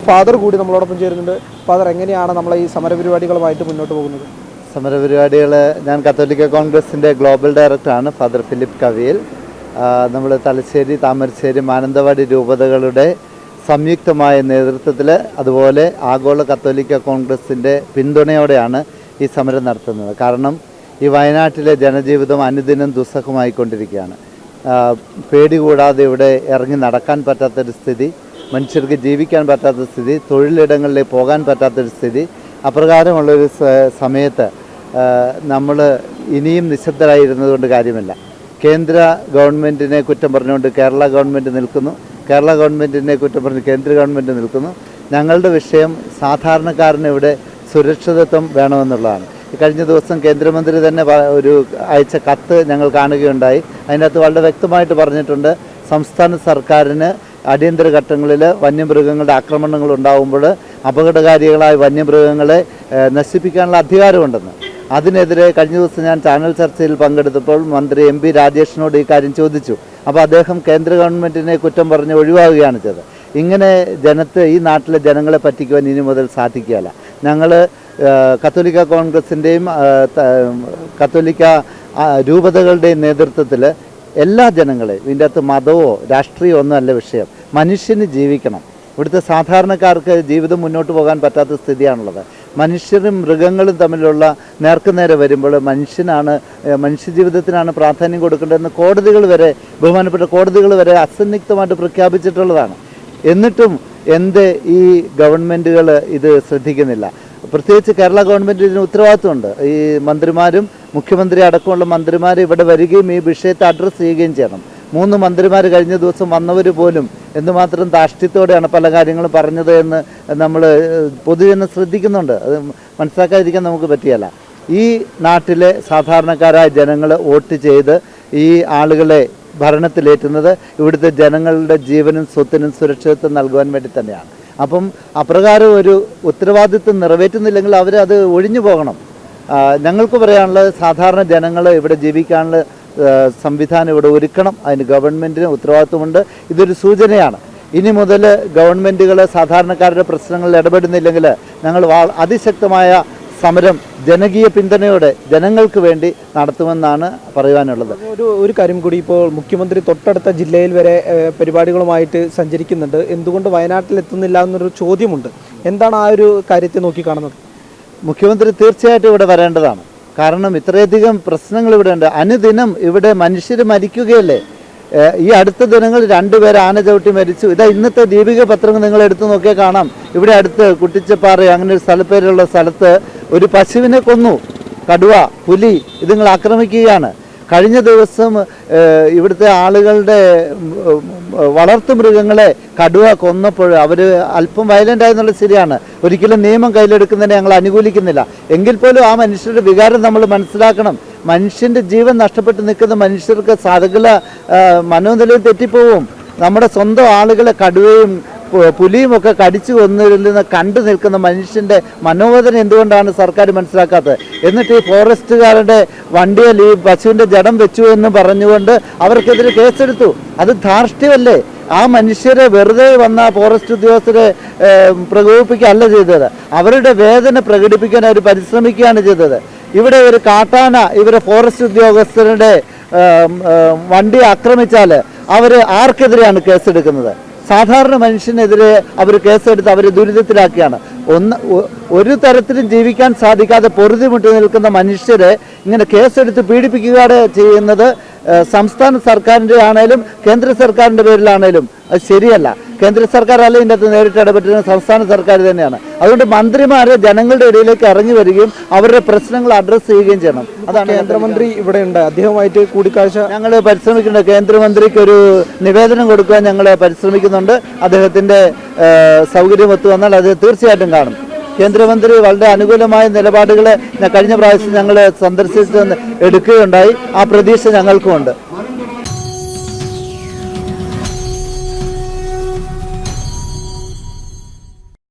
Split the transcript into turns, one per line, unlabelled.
Father കൂടി നമ്മളോടൊപ്പം ചേരുന്നുണ്ട്. ഫാദർ, എങ്ങനെയാണ് നമ്മൾ ഈ സമരപരിപാടികളുമായിട്ട് മുന്നോട്ട് പോകുന്നത്?
സമരപരിപാടികൾ, ഞാൻ കത്തോലിക്ക കോൺഗ്രസിൻ്റെ ഗ്ലോബൽ ഡയറക്ടറാണ് ഫാദർ ഫിലിപ്പ് കവിയിൽ. നമ്മൾ തലശ്ശേരി, താമരശ്ശേരി, മാനന്തവാടി രൂപതകളുടെ സംയുക്തമായ നേതൃത്വത്തിൽ, അതുപോലെ ആഗോള കത്തോലിക്ക കോൺഗ്രസിൻ്റെ പിന്തുണയോടെയാണ് ഈ സമരം നടത്തുന്നത്. കാരണം ഈ വയനാട്ടിലെ ജനജീവിതം അനുദിനം ദുസ്സഹമായിക്കൊണ്ടിരിക്കുകയാണ്. പേടി കൂടാതെ ഇവിടെ ഇറങ്ങി നടക്കാൻ പറ്റാത്തൊരു സ്ഥിതി, മനുഷ്യർക്ക് ജീവിക്കാൻ പറ്റാത്ത സ്ഥിതി, തൊഴിലിടങ്ങളിലേക്ക് പോകാൻ പറ്റാത്തൊരു സ്ഥിതി. അപ്രകാരമുള്ളൊരു സമയത്ത് നമ്മൾ ഇനിയും നിശബ്ദരായിരുന്നത് കൊണ്ട് കാര്യമില്ല. കേന്ദ്ര ഗവൺമെൻറ്റിനെ കുറ്റം പറഞ്ഞുകൊണ്ട് കേരള ഗവൺമെൻറ് നിൽക്കുന്നു, കേരള ഗവൺമെൻറ്റിനെ കുറ്റം പറഞ്ഞ് കേന്ദ്ര ഗവൺമെൻറ് നിൽക്കുന്നു. ഞങ്ങളുടെ വിഷയം സാധാരണക്കാരന് ഇവിടെ സുരക്ഷിതത്വം വേണമെന്നുള്ളതാണ്. കഴിഞ്ഞ ദിവസം കേന്ദ്രമന്ത്രി തന്നെ ഒരു അയച്ച കത്ത് ഞങ്ങൾ കാണുകയുണ്ടായി. അതിനകത്ത് വളരെ വ്യക്തമായിട്ട് പറഞ്ഞിട്ടുണ്ട്, സംസ്ഥാന സർക്കാരിന് അടിയന്തര ഘട്ടങ്ങളിൽ വന്യമൃഗങ്ങളുടെ ആക്രമണങ്ങൾ ഉണ്ടാകുമ്പോൾ അപകടകാരികളായ വന്യമൃഗങ്ങളെ നശിപ്പിക്കാനുള്ള അധികാരമുണ്ടെന്ന്. അതിനെതിരെ കഴിഞ്ഞ ദിവസം ഞാൻ ചാനൽ ചർച്ചയിൽ പങ്കെടുത്തപ്പോൾ മന്ത്രി MP രാജേഷിനോട് ഈ കാര്യം ചോദിച്ചു. അപ്പോൾ അദ്ദേഹം കേന്ദ്ര ഗവൺമെൻറ്റിനെ കുറ്റം പറഞ്ഞ് ഒഴിവാകുകയാണ് ചെയ്തത്. ഇങ്ങനെ ഈ നാട്ടിലെ ജനങ്ങളെ പറ്റിക്കുവാൻ ഇനി മുതൽ സാധിക്കുകയില്ല. ഞങ്ങൾ കത്തോലിക്ക കോൺഗ്രസിൻ്റെയും കത്തോലിക്ക രൂപതകളുടെയും നേതൃത്വത്തിൽ എല്ലാ ജനങ്ങളെയും, ഇതിൻ്റെ അകത്ത് മതമോ രാഷ്ട്രീയമോ ഒന്നുമല്ല വിഷയം, മനുഷ്യന് ജീവിക്കണം. ഇവിടുത്തെ സാധാരണക്കാർക്ക് ജീവിതം മുന്നോട്ട് പോകാൻ പറ്റാത്ത സ്ഥിതിയാണുള്ളത്. മനുഷ്യരും മൃഗങ്ങളും തമ്മിലുള്ള നേർക്കുനേരെ വരുമ്പോൾ മനുഷ്യജീവിതത്തിനാണ് പ്രാധാന്യം കൊടുക്കേണ്ടതെന്ന് ബഹുമാനപ്പെട്ട കോടതികൾ വരെ അസന്നിഗ്ധമായിട്ട് പ്രഖ്യാപിച്ചിട്ടുള്ളതാണ്. എന്നിട്ടും ഈ ഗവൺമെൻറ്റുകൾ ഇത് ശ്രദ്ധിക്കുന്നില്ല. പ്രത്യേകിച്ച് കേരള ഗവൺമെൻറ് ഇതിന് ഉത്തരവാദിത്വമുണ്ട്. ഈ മന്ത്രിമാരും മുഖ്യമന്ത്രി അടക്കമുള്ള മന്ത്രിമാർ ഇവിടെ വരികയും ഈ വിഷയത്തെ അഡ്രസ്സ് ചെയ്യുകയും ചെയ്യണം. 3 മന്ത്രിമാർ കഴിഞ്ഞ ദിവസം വന്നവർ പോലും എന്തുമാത്രം ധാർഷ്ട്യത്തോടെയാണ് പല കാര്യങ്ങളും പറഞ്ഞത് എന്ന് നമ്മൾ പൊതുജനം ശ്രദ്ധിക്കുന്നുണ്ട്. അത് മനസ്സിലാക്കാതിരിക്കാൻ നമുക്ക് പറ്റിയല്ല. ഈ നാട്ടിലെ സാധാരണക്കാരായ ജനങ്ങൾ വോട്ട് ചെയ്ത് ഈ ആളുകളെ ഭരണത്തിലേറ്റുന്നത് ഇവിടുത്തെ ജനങ്ങളുടെ ജീവനും സ്വത്തിനും സുരക്ഷിതത്വം നൽകുവാൻ വേണ്ടി തന്നെയാണ്. അപ്പം അപ്രകാരം ഒരു ഉത്തരവാദിത്വം നിറവേറ്റുന്നില്ലെങ്കിൽ അവരത് ഒഴിഞ്ഞു പോകണം. ഞങ്ങൾക്ക് പറയാനുള്ളത്, സാധാരണ ജനങ്ങൾ ഇവിടെ ജീവിക്കാനുള്ള സംവിധാനം ഇവിടെ ഒരുക്കണം. അതിന് ഗവൺമെൻറ്റിന് ഉത്തരവാദിത്വമുണ്ട്. ഇതൊരു സൂചനയാണ്. ഇനി മുതൽ ഗവൺമെൻറ്റുകൾ സാധാരണക്കാരുടെ പ്രശ്നങ്ങളിൽ ഇടപെടുന്നില്ലെങ്കിൽ ഞങ്ങൾ അതിശക്തമായ സമരം ജനകീയ പിന്തുണയോടെ ജനങ്ങൾക്ക് വേണ്ടി നടത്തുമെന്നാണ് പറയുവാനുള്ളത്.
ഒരു കാര്യം കൂടി, ഇപ്പോൾ മുഖ്യമന്ത്രി തൊട്ടടുത്ത ജില്ലയിൽ വരെ പരിപാടികളുമായിട്ട് സഞ്ചരിക്കുന്നുണ്ട്. എന്തുകൊണ്ട് വയനാട്ടിൽ എത്തുന്നില്ല എന്നൊരു ചോദ്യമുണ്ട്. എന്താണ് ആ ഒരു കാര്യത്തെ നോക്കിക്കാണുന്നത്?
മുഖ്യമന്ത്രി തീർച്ചയായിട്ടും ഇവിടെ വരേണ്ടതാണ്. കാരണം ഇത്രയധികം പ്രശ്നങ്ങൾ ഇവിടെ ഉണ്ട്. അനുദിനം ഇവിടെ മനുഷ്യർ മരിക്കുകയല്ലേ. ഈ അടുത്ത ദിനങ്ങൾ 2 പേർ ആന ചവിട്ടി മരിച്ചു. ഇന്നത്തെ ദീപിക പത്രങ്ങൾ നിങ്ങൾ എടുത്തു നോക്കിയാൽ കാണാം. ഇവിടെ അടുത്ത് കുട്ടിച്ചപ്പാറ അങ്ങനെ ഒരു സ്ഥലപ്പേരുള്ള സ്ഥലത്ത് ഒരു പശുവിനെ കൊന്നു. കടുവ, പുലി ഇതുങ്ങൾ ആക്രമിക്കുകയാണ്. കഴിഞ്ഞ ദിവസം ഇവിടുത്തെ ആളുകളുടെ വളർത്തുമൃഗങ്ങളെ കടുവ കൊന്നപ്പോൾ അവർ അല്പം വയലൻ്റ് ആയെന്നുള്ളത് ശരിയാണ്. ഒരിക്കലും നിയമം കയ്യിലെടുക്കുന്നതിനെ ഞങ്ങൾ അനുകൂലിക്കുന്നില്ല. എങ്കിൽ പോലും ആ മനുഷ്യരുടെ വികാരം നമ്മൾ മനസ്സിലാക്കണം. മനുഷ്യൻ്റെ ജീവൻ നഷ്ടപ്പെട്ട് നിൽക്കുന്ന മനുഷ്യർക്ക് സകല മനോനിലയിൽ തെറ്റിപ്പോവും. നമ്മുടെ സ്വന്തം ആളുകളെ കടുവയും പുലിയും ഒക്കെ കടിച്ചു കൊന്നിരുന്ന കണ്ടു നിൽക്കുന്ന മനുഷ്യൻ്റെ മനോവേദന എന്തുകൊണ്ടാണ് സർക്കാർ മനസ്സിലാക്കാത്തത്? എന്നിട്ട് ഈ ഫോറസ്റ്റുകാരുടെ വണ്ടിയിൽ ഈ പശുവിൻ്റെ ജഡം വെച്ചു എന്ന് പറഞ്ഞുകൊണ്ട് അവർക്കെതിരെ കേസെടുത്തു. അത് ധാർഷ്ട്യമല്ലേ? ആ മനുഷ്യരെ വെറുതെ വന്ന ഫോറസ്റ്റ് ഉദ്യോഗസ്ഥരെ പ്രകോപിപ്പിക്കുകയല്ല ചെയ്തത്. അവരുടെ വേദന പ്രകടിപ്പിക്കാൻ അവർ പരിശ്രമിക്കുകയാണ് ചെയ്തത്. ഇവിടെ ഒരു കാട്ടാന ഇവരെ ഫോറസ്റ്റ് ഉദ്യോഗസ്ഥരുടെ വണ്ടി ആക്രമിച്ചാൽ അവർ ആർക്കെതിരെയാണ് കേസെടുക്കുന്നത്? സാധാരണ മനുഷ്യനെതിരെ അവർ കേസെടുത്ത് അവരെ ദുരിതത്തിലാക്കിയാണ്. ഒരു തരത്തിലും ജീവിക്കാൻ സാധിക്കാതെ പൊറുതിമുട്ടി നിൽക്കുന്ന മനുഷ്യരെ ഇങ്ങനെ കേസെടുത്ത് പീഡിപ്പിക്കുകയാണ് ചെയ്യുന്നത്. സംസ്ഥാന സർക്കാരിൻ്റെ ആണേലും കേന്ദ്ര സർക്കാരിൻ്റെ പേരിലാണേലും അത് ശരിയല്ല. കേന്ദ്ര സർക്കാർ അല്ല ഇതിൻ്റെ അകത്ത് നേരിട്ട് ഇടപെട്ടിരുന്നത് സംസ്ഥാന സർക്കാർ തന്നെയാണ്. അതുകൊണ്ട് മന്ത്രിമാരെ ജനങ്ങളുടെ ഇടയിലേക്ക് ഇറങ്ങി വരികയും അവരുടെ പ്രശ്നങ്ങൾ അഡ്രസ്സ് ചെയ്യുകയും ചെയ്യണം. അതാണ്
കേന്ദ്രമന്ത്രി ഇവിടെ ഉണ്ട്. അദ്ദേഹമായിട്ട് കൂടിക്കാഴ്ച
ഞങ്ങൾ പരിശ്രമിക്കുന്നുണ്ട്. കേന്ദ്രമന്ത്രിക്ക് ഒരു നിവേദനം കൊടുക്കാൻ ഞങ്ങൾ പരിശ്രമിക്കുന്നുണ്ട്. അദ്ദേഹത്തിൻ്റെ സൗകര്യം ഒത്തു വന്നാൽ അത് തീർച്ചയായിട്ടും കാണും. കേന്ദ്രമന്ത്രി വളരെ അനുകൂലമായ നിലപാടുകളെ കഴിഞ്ഞ പ്രാവശ്യം ഞങ്ങൾ സന്ദർശിച്ച് എടുക്കുകയുണ്ടായി. ആ പ്രതീക്ഷ ഞങ്ങൾക്കുമുണ്ട്.